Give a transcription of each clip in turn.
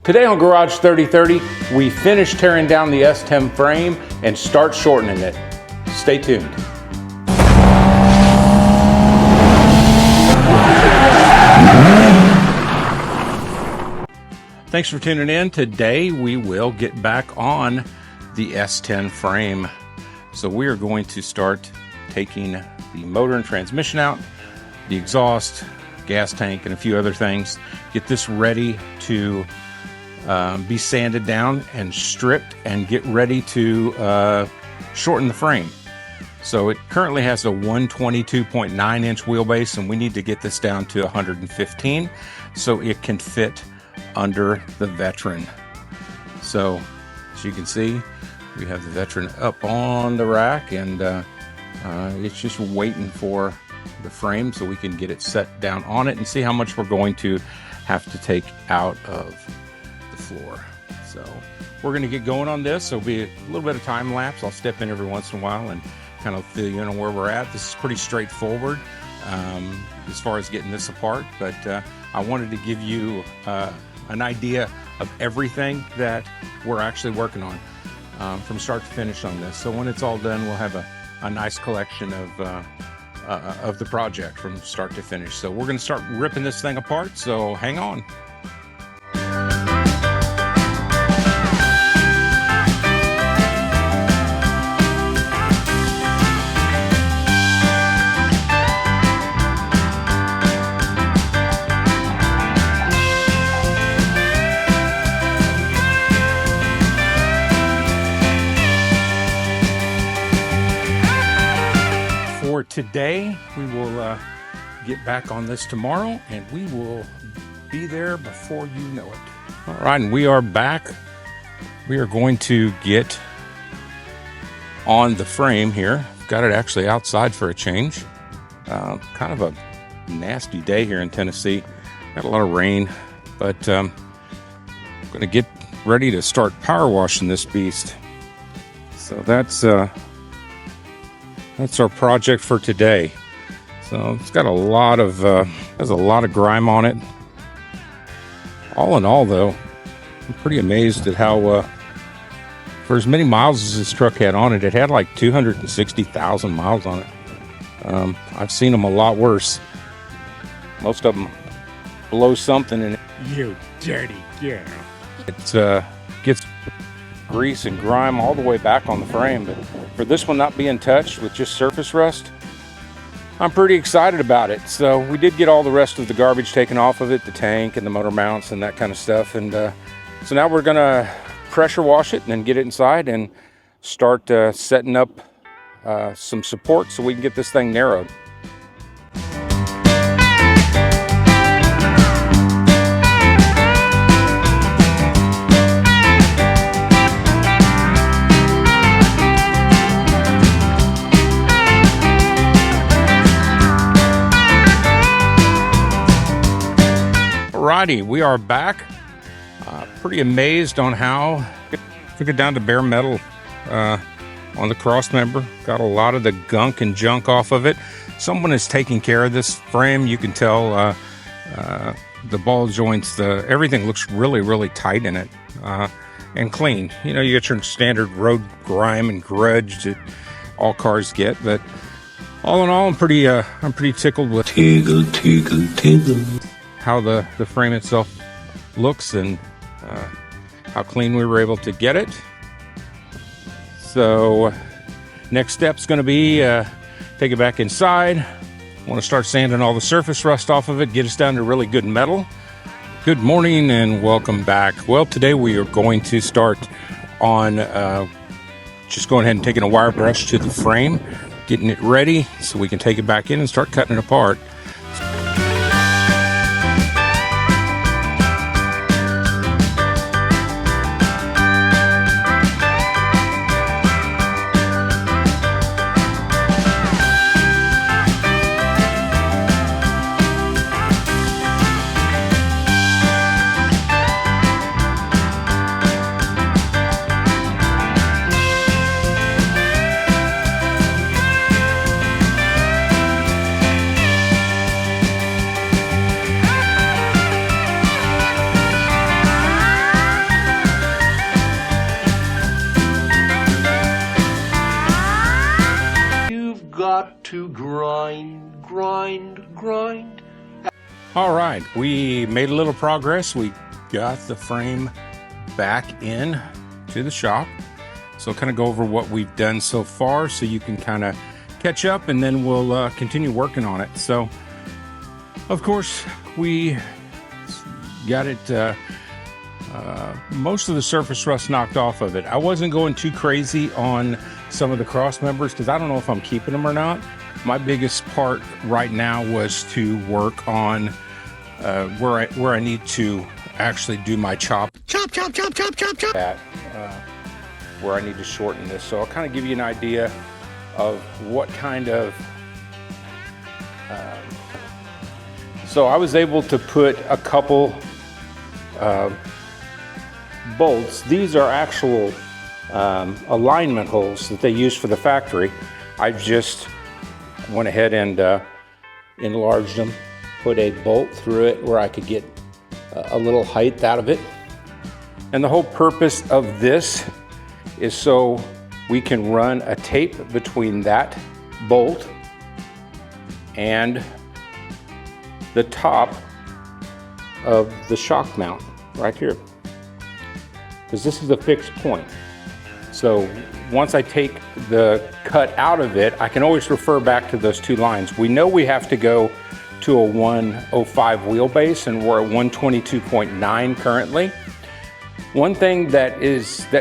Today on Garage 3030, we finish tearing down the S10 frame and start shortening it. Stay tuned. Thanks for tuning in. Today we will get back on the S10 frame. So we are going to start taking the motor and transmission out, the exhaust, gas tank, and a few other things. Get this ready to be sanded down and stripped and get ready to shorten the frame. So it currently has a 122.9 inch wheelbase, and we need to get this down to 115 so it can fit under the Veteran. So as you can see, we have the Veteran up on the rack, and it's just waiting for the frame so we can get it set down on it and see how much we're going to have to take out of floor. So we're going to get going on this. There'll be a little bit of time lapse. I'll step in every once in a while and kind of fill you in on where we're at. This is pretty straightforward as far as getting this apart, but I wanted to give you an idea of everything that we're actually working on from start to finish on this. So when it's all done, we'll have a nice collection of the project from start to finish. So we're going to start ripping this thing apart, so hang on. Today we will get back on this tomorrow, and we will be there before you know it. All right, and we are back. We are going to get on the frame here. Got it actually outside for a change. Kind of a nasty day here in Tennessee. Got a lot of rain, but I'm going to get ready to start power washing this beast. So that's our project for today. So it's got a lot of has a lot of grime on it. All in all, though, I'm pretty amazed at how for as many miles as this truck had on it, it had like 260,000 miles on it. I've seen them a lot worse. Most of them blow something in it. You dirty girl. It gets grease and grime all the way back on the frame, but for this one not being touched with just surface rust, I'm pretty excited about it. So we did get all the rest of the garbage taken off of it, the tank and the motor mounts and that kind of stuff, and so now we're gonna pressure wash it and then get it inside and start setting up some support so we can get this thing narrowed. Alrighty, we are back. Pretty amazed on how took it down to bare metal on the cross member. Got a lot of the gunk and junk off of it. Someone is taking care of this frame. You can tell the ball joints, everything looks really tight in it and clean. You know, you get your standard road grime and grudge that all cars get, but all in all, I'm pretty tickled with how the frame itself looks and how clean we were able to get it. So next step's going to be take it back inside. Want to start sanding all the surface rust off of it, get us down to really good metal. Good morning and welcome back. Well, today we are going to start on just going ahead and taking a wire brush to the frame, getting it ready so we can take it back in and start cutting it apart. to grind, grind, grind. All right, we made a little progress. We got the frame back in to the shop. So I'll kind of go over what we've done so far so you can kind of catch up, and then we'll continue working on it. So, of course, we got it, most of the surface rust knocked off of it. I wasn't going too crazy on some of the cross members because I don't know if I'm keeping them or not. My biggest part right now was to work on where I need to actually do my chop, at, where I need to shorten this. So I'll kind of give you an idea of what kind of so I was able to put a couple bolts. These are actual alignment holes that they use for the factory. I just went ahead and enlarged them, put a bolt through it where I could get a little height out of it. And the whole purpose of this is so we can run a tape between that bolt and the top of the shock mount right here, because this is a fixed point. So once I take the cut out of it, I can always refer back to those two lines. We know we have to go to a 105 wheelbase, and we're at 122.9 currently. One thing that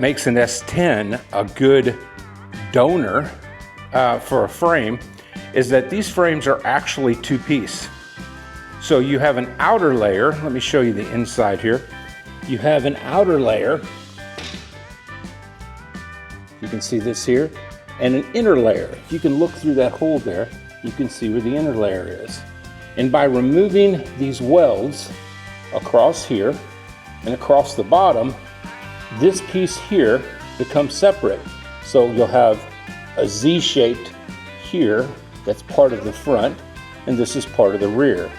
makes an S10 a good donor for a frame is that these frames are actually two-piece. So you have an outer layer. Let me show you the inside here. You have an outer layer. You can see this here, and an inner layer. If you can look through that hole there, you can see where the inner layer is. And by removing these welds across here and across the bottom, this piece here becomes separate. So you'll have a Z-shaped here that's part of the front, and this is part of the rear.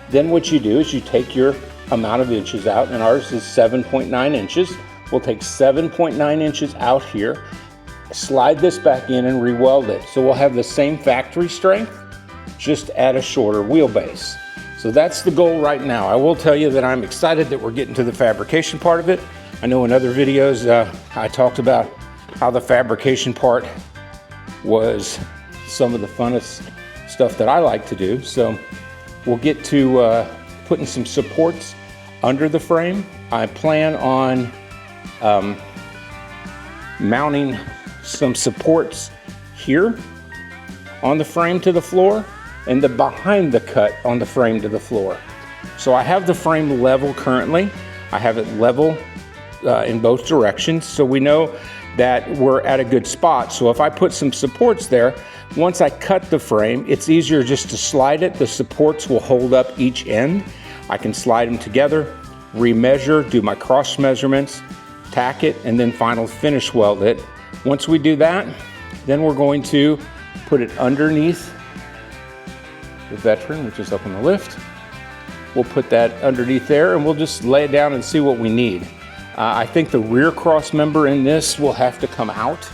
Then what you do is you take your amount of inches out, and ours is 7.9 inches. We'll take 7.9 inches out here, slide this back in and re-weld it. So we'll have the same factory strength, just at a shorter wheelbase. So that's the goal right now. I will tell you that I'm excited that we're getting to the fabrication part of it. I know in other videos I talked about how the fabrication part was some of the funnest stuff that I like to do. So we'll get to putting some supports under the frame. I plan on mounting some supports here on the frame to the floor, and the behind the cut on the frame to the floor. So I have the frame level currently. I have it level in both directions, so we know that we're at a good spot. So if I put some supports there, once I cut the frame, it's easier just to slide it. The supports will hold up each end. I can slide them together, remeasure, do my cross measurements, tack it, and then final finish weld it. Once we do that, then we're going to put it underneath the veteran, which is up on the lift. We'll put that underneath there, and we'll just lay it down and see what we need. I think the rear cross member in this will have to come out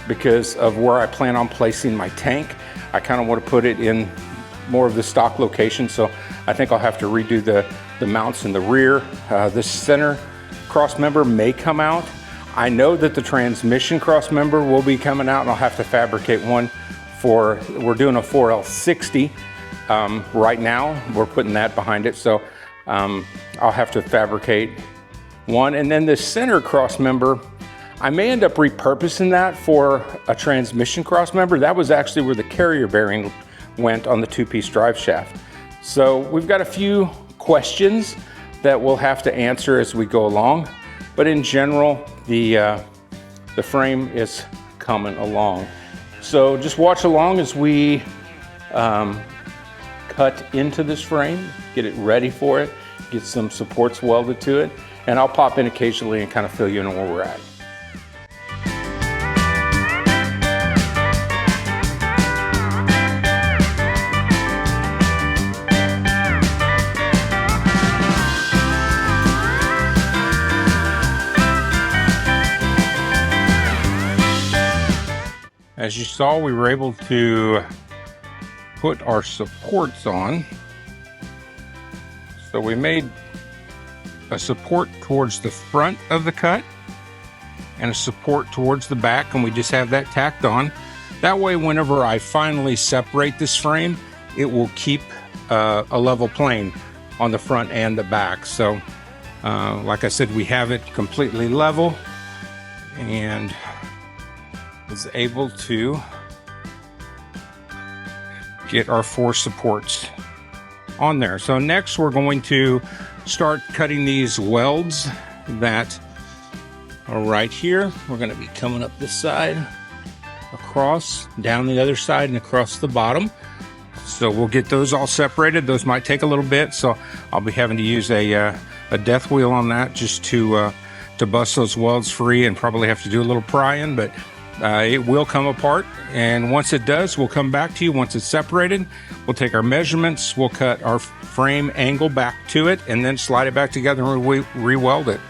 because of where I plan on placing my tank. I kind of want to put it in more of the stock location, so I think I'll have to redo the mounts in the rear. This center cross member may come out. I know that the transmission cross member will be coming out, and I'll have to fabricate one for, we're doing a 4L60 right now. We're putting that behind it, so I'll have to fabricate one. And then the center cross member, I may end up repurposing that for a transmission cross member. That was actually where the carrier bearing went on the two-piece drive shaft. So we've got a few questions that we'll have to answer as we go along, but in general, the frame is coming along. So just watch along as we cut into this frame, get it ready for it, get some supports welded to it, and I'll pop in occasionally and kind of fill you in on where we're at. As you saw, we were able to put our supports on. So we made a support towards the front of the cut and a support towards the back, and we just have that tacked on. That way, whenever I finally separate this frame, it will keep a level plane on the front and the back. So like I said, we have it completely level and was able to get our 4 supports on there. So next we're going to start cutting these welds that are right here. We're going to be coming up this side, across, down the other side, and across the bottom. So we'll get those all separated. Those might take a little bit, so I'll be having to use a death wheel on that just to bust those welds free, and probably have to do a little prying, but it will come apart. And once it does, we'll come back to you. Once it's separated, we'll take our measurements, we'll cut our frame angle back to it, and then slide it back together and re-weld it.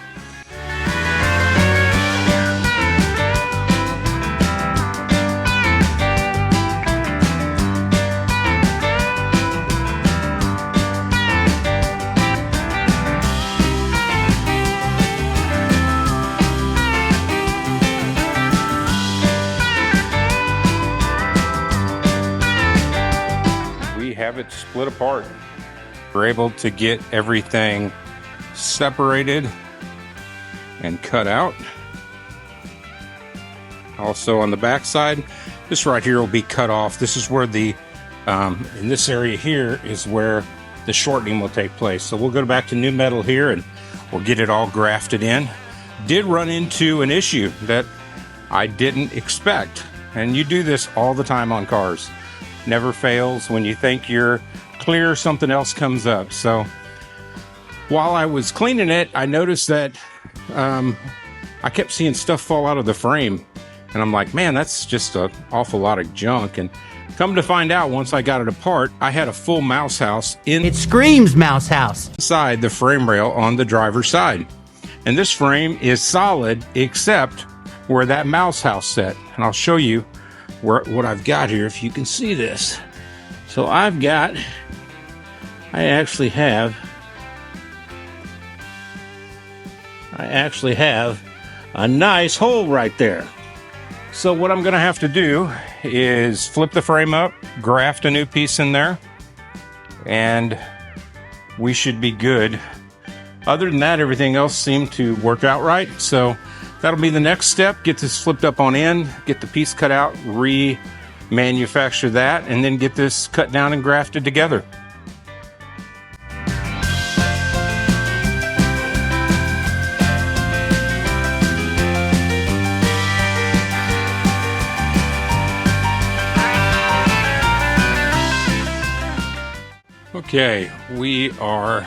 Have it split apart. We're able to get everything separated and cut out. Also on the back side, this right here will be cut off. This is where the in this area here is where the shortening will take place. So we'll go back to new metal here and we'll get it all grafted in. Did run into an issue that I didn't expect, and you do this all the time on cars. Never fails. When you think you're clear, something else comes up. So while I was cleaning it, I noticed that I kept seeing stuff fall out of the frame, and I'm like, man, that's just an awful lot of junk. And come to find out, once I got it apart, I had a full mouse house It screams mouse house inside the frame rail on the driver's side. And this frame is solid except where that mouse house set. And I'll show you what I've got here, if you can see this. So I actually have a nice hole right there. So what I'm gonna have to do is flip the frame up, graft a new piece in there, and we should be good. Other than that, everything else seemed to work out right. So that'll be the next step. Get this flipped up on end, get the piece cut out, remanufacture that, and then get this cut down and grafted together. Okay, we are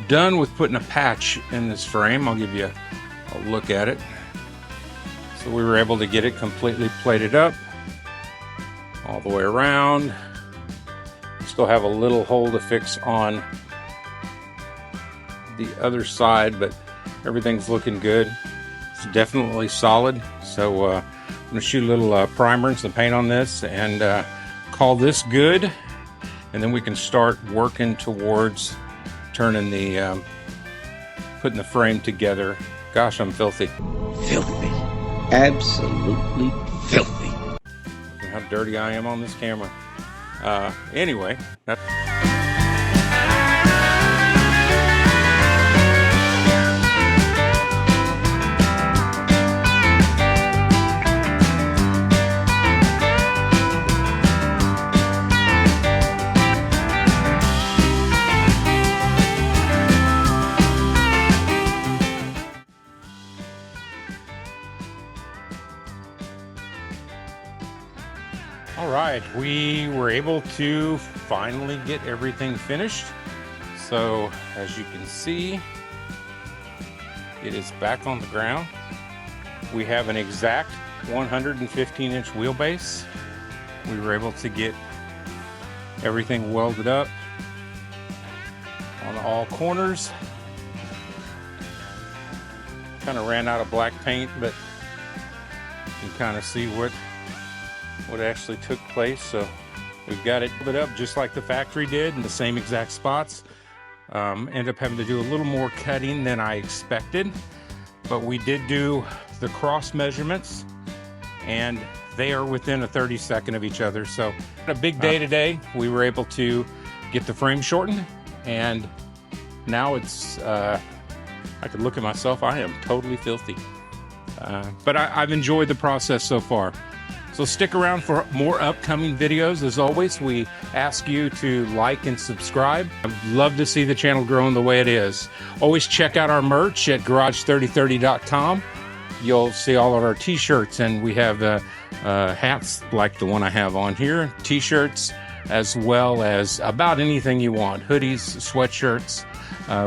done with putting a patch in this frame. I'll give you a look at it. So we were able to get it completely plated up all the way around. Still have a little hole to fix on the other side, but everything's looking good. It's definitely solid. So I'm gonna shoot a little primer and some paint on this and call this good. And then we can start working towards turning the, putting the frame together. Gosh, I'm filthy. Filthy. Absolutely filthy. Look how dirty I am on this camera. Anyway, all right, we were able to finally get everything finished. So as you can see, it is back on the ground. We have an exact 115-inch wheelbase. We were able to get everything welded up on all corners. Kind of ran out of black paint, but you can kind of see what actually took place. So We've got it lit up just like the factory did in the same exact spots. Ended up having to do a little more cutting than I expected, but we did do the cross measurements and they are within a 32nd of each other. So a big day today. We were able to get the frame shortened, and now it's, I could look at myself, I am totally filthy. But I've enjoyed the process so far. So stick around for more upcoming videos. As always, we ask you to like and subscribe. I'd love to see the channel growing the way it is. Always check out our merch at garage3030.com. You'll see all of our t-shirts, and we have hats like the one I have on here, t-shirts, as well as about anything you want, hoodies, sweatshirts.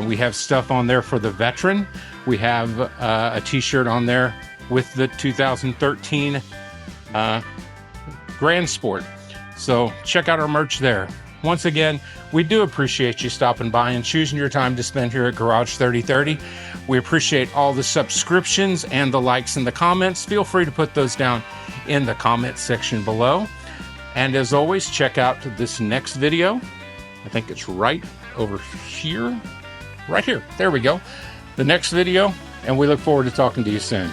We have stuff on there for the veteran. We have a t-shirt on there with the 2013 Grand Sport. So check out our merch there. Once again, we do appreciate you stopping by and choosing your time to spend here at Garage 3030. We appreciate all the subscriptions and the likes and the comments. Feel free to put those down in the comment section below. And as always, check out this next video. I think it's right over here. Right here. There we go. The next video, and we look forward to talking to you soon.